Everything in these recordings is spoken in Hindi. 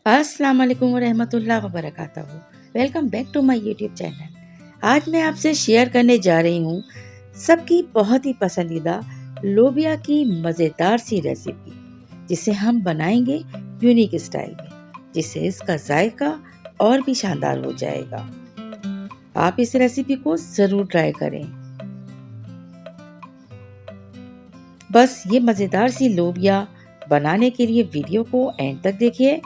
अस्सलाम वालेकुम वरहमतुल्लाह वबरकातुहू। Welcome back to my YouTube channel. आज मैं आपसे शेयर करने जा रही हूँ सबकी बहुत ही पसंदीदा लोबिया की मज़ेदार सी रेसिपी, जिसे हम बनाएंगे यूनिक स्टाइल में, जिससे इसका जायका और भी शानदार हो जाएगा। आप इस रेसिपी को ज़रूर ट्राई करें। बस ये मज़ेदार सी लोबिया बनाने के लिए वीडियो को एंड तक देखिए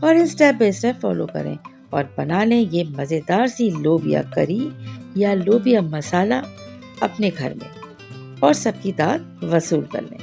और स्टेप बाय स्टेप फॉलो करें और बना लें ये मज़ेदार सी लोबिया करी या लोबिया मसाला अपने घर में और सबकी दाद वसूल कर लें।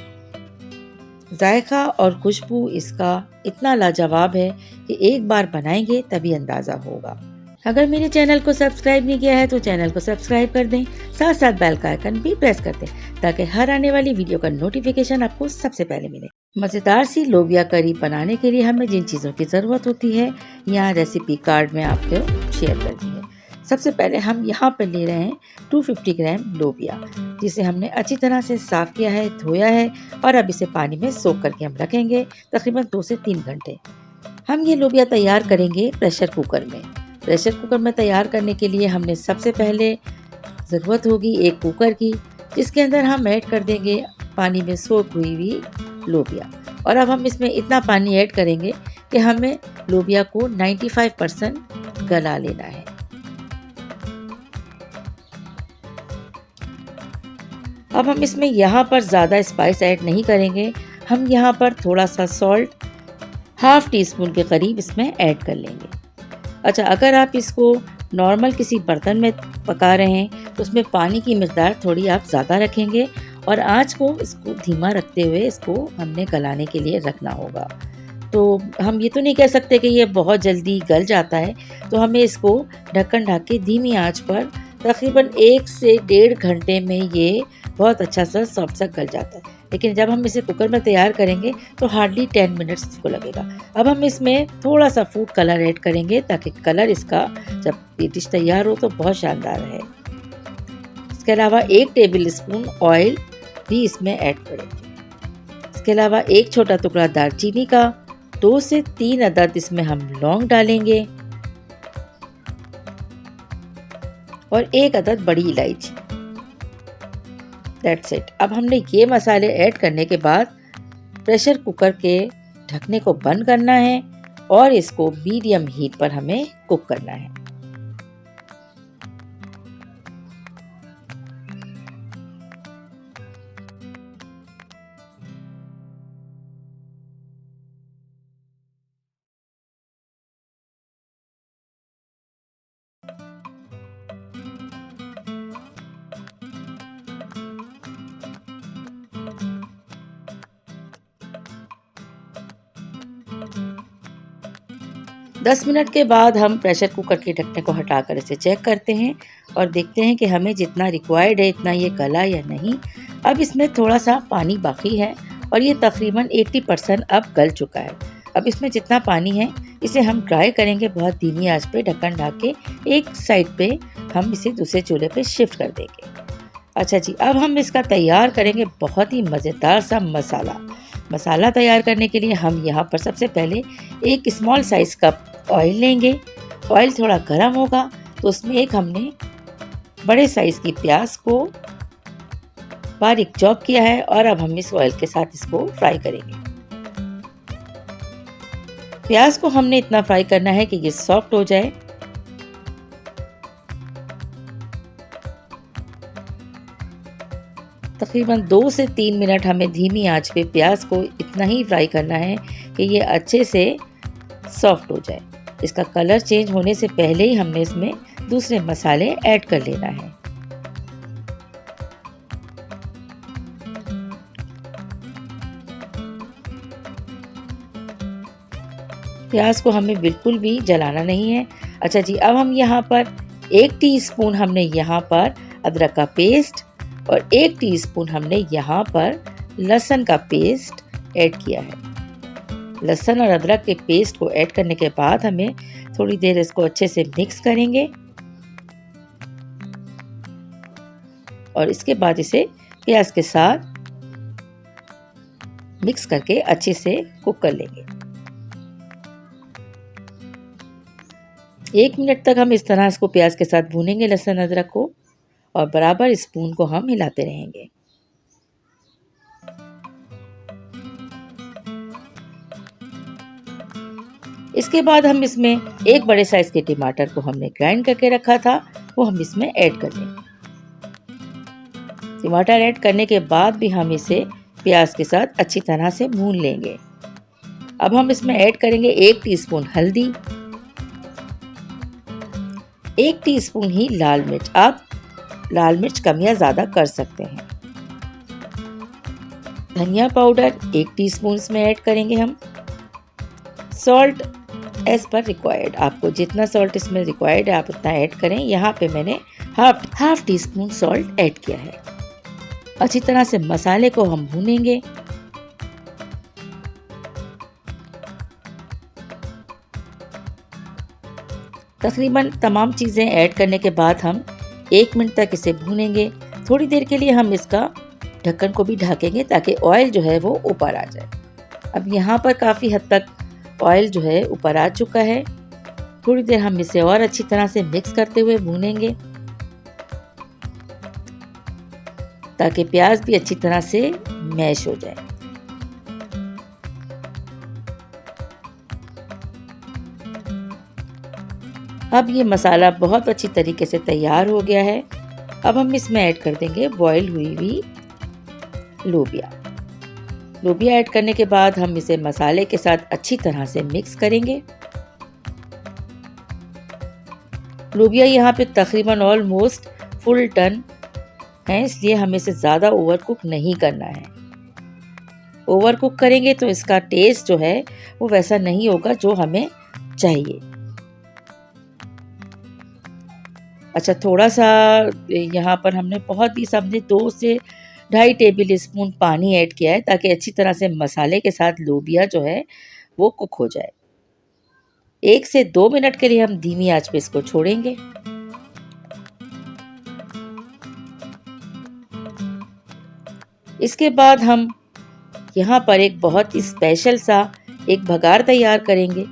जायका और खुशबू इसका इतना लाजवाब है कि एक बार बनाएंगे तभी अंदाज़ा होगा। अगर मेरे चैनल को सब्सक्राइब नहीं किया है तो चैनल को सब्सक्राइब कर दें, साथ साथ बेल का आइकन भी प्रेस कर दें ताकि हर आने वाली वीडियो का नोटिफिकेशन आपको सबसे पहले मिले। मज़ेदार सी लोबिया करी बनाने के लिए हमें जिन चीज़ों की ज़रूरत होती है यहाँ रेसिपी कार्ड में आपको शेयर कर दी है। सबसे पहले हम यहाँ पर ले रहे हैं 250 ग्राम लोबिया, जिसे हमने अच्छी तरह से साफ़ किया है, धोया है और अब इसे पानी में सोख करके हम रखेंगे तकरीबन 2 से 3 घंटे। हम ये लोबिया तैयार करेंगे प्रेशर कुकर में। प्रेशर कुकर में तैयार करने के लिए हमने सबसे पहले ज़रूरत होगी एक कुकर की, जिसके अंदर हम ऐड कर देंगे पानी में सोख हुई हुई लोबिया। और अब हम इसमें इतना पानी ऐड करेंगे कि हमें लोबिया को 95% गला लेना है। अब हम इसमें यहाँ पर ज़्यादा स्पाइस ऐड नहीं करेंगे, हम यहाँ पर थोड़ा सा सॉल्ट हाफ टी स्पून के करीब इसमें ऐड कर लेंगे। अच्छा, अगर आप इसको नॉर्मल किसी बर्तन में पका रहे हैं तो उसमें पानी की मिकदार थोड़ी आप ज़्यादा रखेंगे और आँच को इसको धीमा रखते हुए इसको हमने गलाने के लिए रखना होगा। तो हम ये तो नहीं कह सकते कि ये बहुत जल्दी गल जाता है, तो हमें इसको ढक्कन ढक के धीमी आँच पर तकरीबन 1 से 1.5 घंटे में ये बहुत अच्छा सा सॉफ्ट सा गल जाता है। लेकिन जब हम इसे कुकर में तैयार करेंगे तो हार्डली 10 मिनट्स को लगेगा। अब हम इसमें थोड़ा सा फूड कलर ऐड करेंगे ताकि कलर इसका जब ये डिश तैयार हो तो बहुत शानदार है। इसके अलावा 1 टेबल स्पून ऑयल भी इसमें ऐड करेंगे। इसके अलावा 1 छोटा टुकड़ा दालचीनी का, 2 से 3 अदद इसमें हम लौंग डालेंगे और 1 अदद बड़ी इलायची। That's it. अब हमने ये मसाले ऐड करने के बाद प्रेशर कुकर के ढकने को बंद करना है और इसको मीडियम हीट पर हमें कुक करना है। दस मिनट के बाद हम प्रेशर कुकर के ढक्कन को हटाकर इसे चेक करते हैं और देखते हैं कि हमें जितना रिक्वायर्ड है इतना ये गला या नहीं। अब इसमें थोड़ा सा पानी बाकी है और ये तकरीबन 80% अब गल चुका है। अब इसमें जितना पानी है इसे हम ड्राई करेंगे बहुत धीमी आंच पे ढक्कन ढक के। एक साइड पे हम इसे दूसरे चूल्हे पे शिफ्ट कर देंगे। अच्छा जी, अब हम इसका तैयार करेंगे बहुत ही मज़ेदार सा मसाला तैयार करने के लिए हम यहाँ पर सबसे पहले एक स्मॉल साइज़ कप ऑयल लेंगे। ऑयल थोड़ा गर्म होगा तो उसमें एक हमने बड़े साइज़ की प्याज को बारीक चॉप किया है और अब हम इस ऑयल के साथ इसको फ्राई करेंगे। प्याज को हमने इतना फ्राई करना है कि ये सॉफ्ट हो जाए। तकरीबन 2 से 3 मिनट हमें धीमी आंच पे प्याज को इतना ही फ्राई करना है कि ये अच्छे से सॉफ्ट हो जाए। इसका कलर चेंज होने से पहले ही हमने इसमें दूसरे मसाले ऐड कर लेना है। प्याज को हमें बिल्कुल भी जलाना नहीं है। अच्छा जी, अब हम यहाँ पर 1 टीस्पून हमने यहाँ पर अदरक का पेस्ट और 1 टीस्पून हमने यहाँ पर लहसुन का पेस्ट ऐड किया है। लहसुन और अदरक के पेस्ट को ऐड करने के बाद हमें थोड़ी देर इसको अच्छे से मिक्स करेंगे और इसके बाद इसे प्याज के साथ मिक्स करके अच्छे से कुक कर लेंगे। 1 मिनट तक हम इस तरह इसको प्याज के साथ भूनेंगे, लहसुन अदरक को, और बराबर स्पून को हम हिलाते रहेंगे। इसके बाद हम इसमें 1 बड़े साइज के टमाटर को हमने ग्राइंड करके रखा था, वो हम इसमें ऐड कर लेंगे। टमाटर ऐड करने के बाद भी हम इसे प्याज के साथ अच्छी तरह से भून लेंगे। अब हम इसमें ऐड करेंगे 1 टीस्पून हल्दी, 1 टीस्पून ही लाल मिर्च। आप लाल मिर्च कम या ज़्यादा कर सकते हैं। धनिया पाउडर 1 टीस्पून इसमें ऐड करेंगे हम। सॉल्ट एज पर रिक्वायर्ड, आपको जितना सॉल्ट इसमें रिक्वायर्ड है आप उतना ऐड करें। यहाँ पे मैंने half tea spoon salt add किया है। अच्छी तरह से मसाले को हम भूनेंगे। तकरीबन तमाम चीज़ें ऐड करने के बाद हम 1 मिनट तक इसे भूनेंगे। थोड़ी देर के लिए हम इसका ढक्कन को भी ढकेंगे ताकि ऑयल जो है वो ऊपर आ जाए। अब यहाँ पर काफ़ी हद तक ऑयल जो है ऊपर आ चुका है। थोड़ी देर हम इसे और अच्छी तरह से मिक्स करते हुए भूनेंगे ताकि प्याज भी अच्छी तरह से मैश हो जाए। अब ये मसाला बहुत अच्छी तरीके से तैयार हो गया है। अब हम इसमें ऐड कर देंगे बॉईल हुई हुई लोबिया। लोबिया ऐड करने के बाद हम इसे मसाले के साथ अच्छी तरह से मिक्स करेंगे। लोबिया यहाँ पे तकरीबन ऑलमोस्ट फुल टन है, इसलिए हमें इसे ज़्यादा ओवर कुक नहीं करना है। ओवर कुक करेंगे तो इसका टेस्ट जो है वो वैसा नहीं होगा जो हमें चाहिए। अच्छा, थोड़ा सा यहाँ पर हमने बहुत ही समझे 2 से 2.5 टेबल स्पून पानी ऐड किया है ताकि अच्छी तरह से मसाले के साथ लोबिया जो है वो कुक हो जाए। 1 से 2 मिनट के लिए हम धीमी आंच पे इसको छोड़ेंगे। इसके बाद हम यहाँ पर एक बहुत ही स्पेशल सा एक भगार तैयार करेंगे।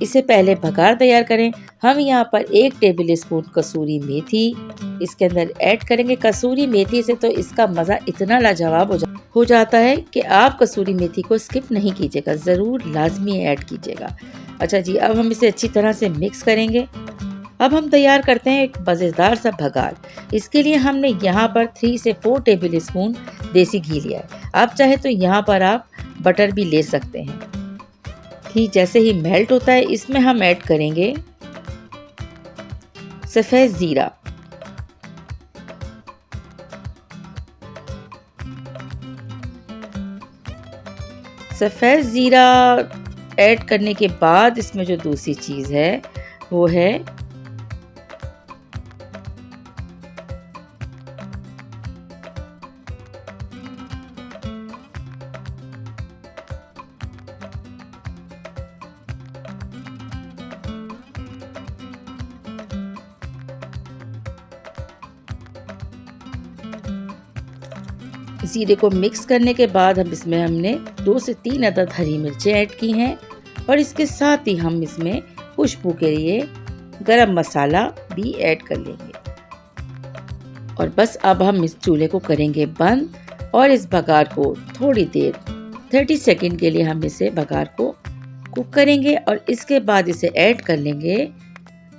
इससे पहले भगार तैयार करें, हम यहाँ पर 1 टेबल स्पून कसूरी मेथी इसके अंदर ऐड करेंगे। कसूरी मेथी से तो इसका मज़ा इतना लाजवाब हो जाता है कि आप कसूरी मेथी को स्किप नहीं कीजिएगा, ज़रूर लाजमी ऐड कीजिएगा। अच्छा जी, अब हम इसे अच्छी तरह से मिक्स करेंगे। अब हम तैयार करते हैं एक मज़ेदार सा भगार। इसके लिए हमने यहाँ पर 3 से 4 टेबल स्पून देसी घी लिया है। आप चाहे तो यहाँ पर आप बटर भी ले सकते हैं। घी जैसे ही मेल्ट होता है इसमें हम ऐड करेंगे सफ़ेद ज़ीरा, सफ़ेद ज़ीरा ऐड करने के बाद इसमें जो दूसरी चीज़ है वो है ज़ीरे को मिक्स करने के बाद हम इसमें हमने 2 से 3 अदद हरी मिर्चें ऐड की हैं और इसके साथ ही हम इसमें खुशबू के लिए गरम मसाला भी ऐड कर लेंगे। और बस अब हम इस चूल्हे को करेंगे बंद और इस बघार को थोड़ी देर 30 सेकंड के लिए हम इसे बघार को कुक करेंगे और इसके बाद इसे ऐड कर लेंगे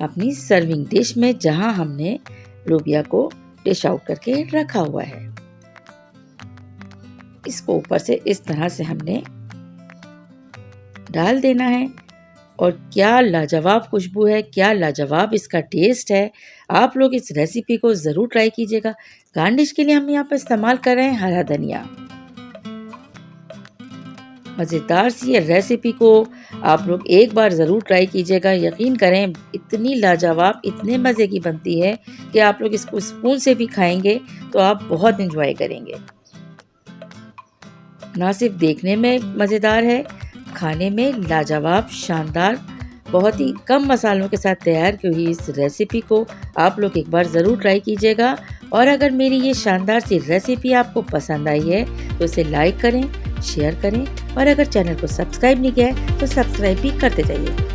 अपनी सर्विंग डिश में जहां हमने लोबिया को डिश आउट करके रखा हुआ है। इसको ऊपर से इस तरह से हमने डाल देना है और क्या लाजवाब खुशबू है, क्या लाजवाब इसका टेस्ट है। आप लोग इस रेसिपी को ज़रूर ट्राई कीजिएगा। गार्निश के लिए हम यहाँ पर इस्तेमाल कर रहे हैं हरा धनिया। मज़ेदार सी ये रेसिपी को आप लोग एक बार ज़रूर ट्राई कीजिएगा। यकीन करें इतनी लाजवाब, इतने मज़े की बनती है कि आप लोग इसको स्पून से भी खाएंगे तो आप बहुत इंजॉय करेंगे। ना सिर्फ देखने में मज़ेदार है, खाने में लाजवाब, शानदार, बहुत ही कम मसालों के साथ तैयार की हुई इस रेसिपी को आप लोग एक बार ज़रूर ट्राई कीजिएगा। और अगर मेरी ये शानदार सी रेसिपी आपको पसंद आई है तो इसे लाइक करें, शेयर करें और अगर चैनल को सब्सक्राइब नहीं किया है तो सब्सक्राइब भी करते जाइए।